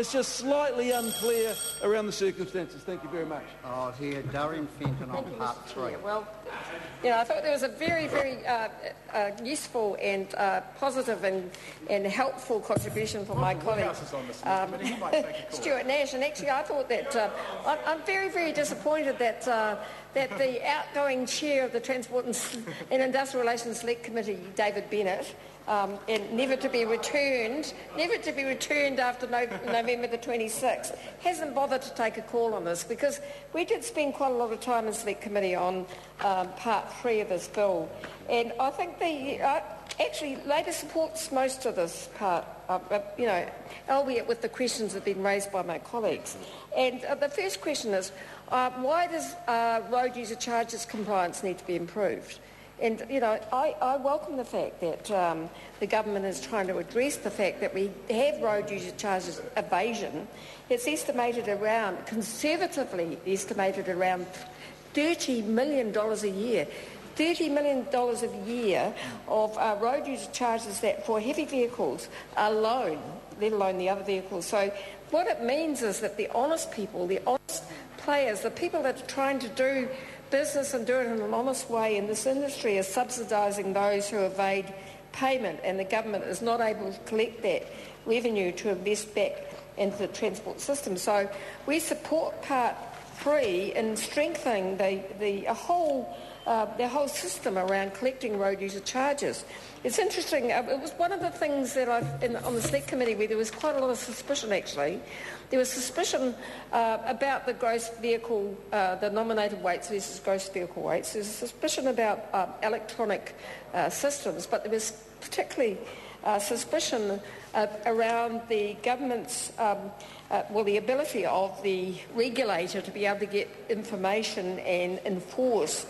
It's just slightly unclear around the circumstances. Thank you very much. Oh, here, Darian Fenton on part 3. Well, I thought there was a very, very useful and positive and helpful contribution from my colleague, Stuart Nash. And actually, I thought that I'm very, very disappointed that the outgoing chair of the Transport and Industrial Relations Select Committee, David Bennett, and never to be returned after November the 26th, hasn't bothered to take a call on this, because we did spend quite a lot of time in Select Committee on Part 3 of this bill. And I think actually Labor supports most of this part, albeit with the questions that have been raised by my colleagues. And the first question is, why does road user charges compliance need to be improved? And, I welcome the fact that the government is trying to address the fact that we have road user charges evasion. It's conservatively estimated around $30 million a year. $30 million a year of road user charges that for heavy vehicles alone, let alone the other vehicles. So what it means is that the honest people, the honest players, the people that are trying to do business and do it in an honest way in this industry are subsidising those who evade payment, and the government is not able to collect that revenue to invest back into the transport system. So we support Part 3 in strengthening the whole system around collecting road user charges. It's interesting, it was one of the things that on the Select Committee where there was quite a lot of suspicion actually. There was suspicion about the gross vehicle, the nominated weights versus gross vehicle weights. There's a suspicion about electronic systems, but there was particularly suspicion around the government's, the ability of the regulator to be able to get information and enforce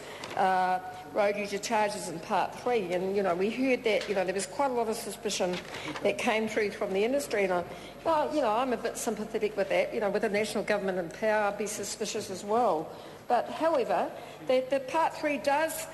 road user charges in Part 3. And, we heard that, there was quite a lot of suspicion that came through from the industry. And I'm a bit sympathetic with that. With the national government in power, I'd be suspicious as well. But, however, the Part 3 does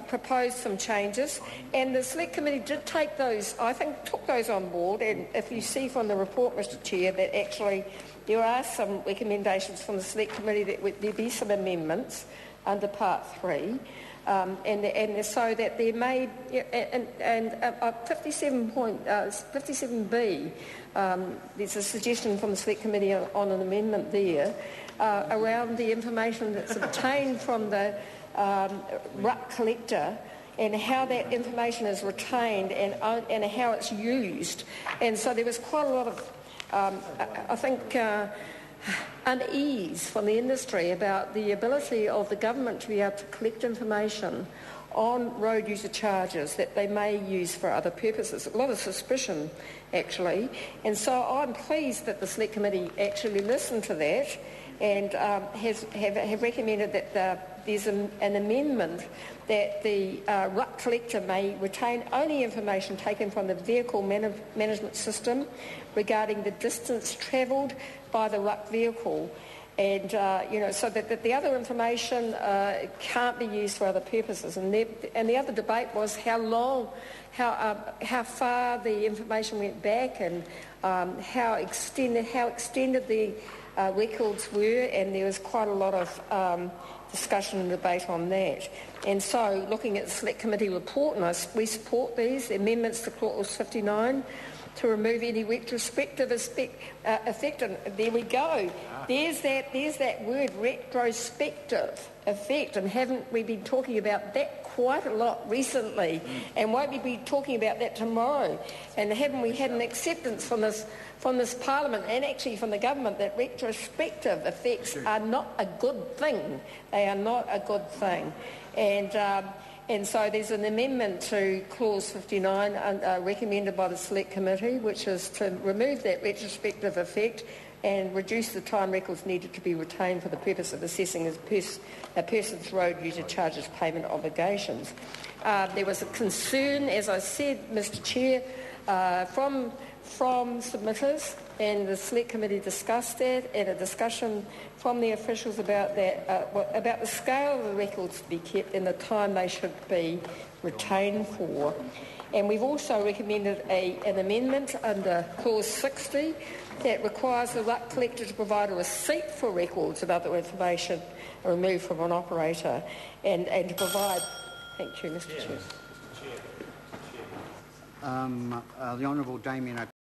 proposed some changes, and the Select Committee did take those on board. And if you see from the report, Mr Chair, that actually there are some recommendations from the Select Committee that there be some amendments under Part 3, and so that there may, 57B, there's a suggestion from the Select Committee on an amendment there around the information that's obtained from the RUC collector and how that information is retained and how it's used. And so there was quite a lot of, unease from the industry about the ability of the government to be able to collect information on road user charges that they may use for other purposes. A lot of suspicion, actually. And so I'm pleased that the Select Committee actually listened to that and have recommended that there's an amendment that the RUC collector may retain only information taken from the vehicle management system regarding the distance travelled by the RUC vehicle, and so that the other information can't be used for other purposes. And the other debate was how far the information went back, and how extended the records were, and there was quite a lot of discussion and debate on that. And so, looking at the Select Committee report, and we support these amendments to Clause 59 to remove any retrospective effect. And there we go. There's that word, retrospective effect. And haven't we been talking about that quite a lot recently? And won't we be talking about that tomorrow? And haven't we had an acceptance from this Parliament and actually from the government that retrospective effects are not a good thing? They are not a good thing. And so there's an amendment to Clause 59 recommended by the Select Committee, which is to remove that retrospective effect and reduce the time records needed to be retained for the purpose of assessing a person's road user charges payment obligations. There was a concern, as I said, Mr Chair, from submitters, and the Select Committee discussed that, and a discussion from the officials about that, about the scale of the records to be kept and the time they should be retained for. And we've also recommended an amendment under Clause 60 that requires the collector to provide a receipt for records and other information removed from an operator and to provide... Thank you, Mr Chair. The Honourable Damien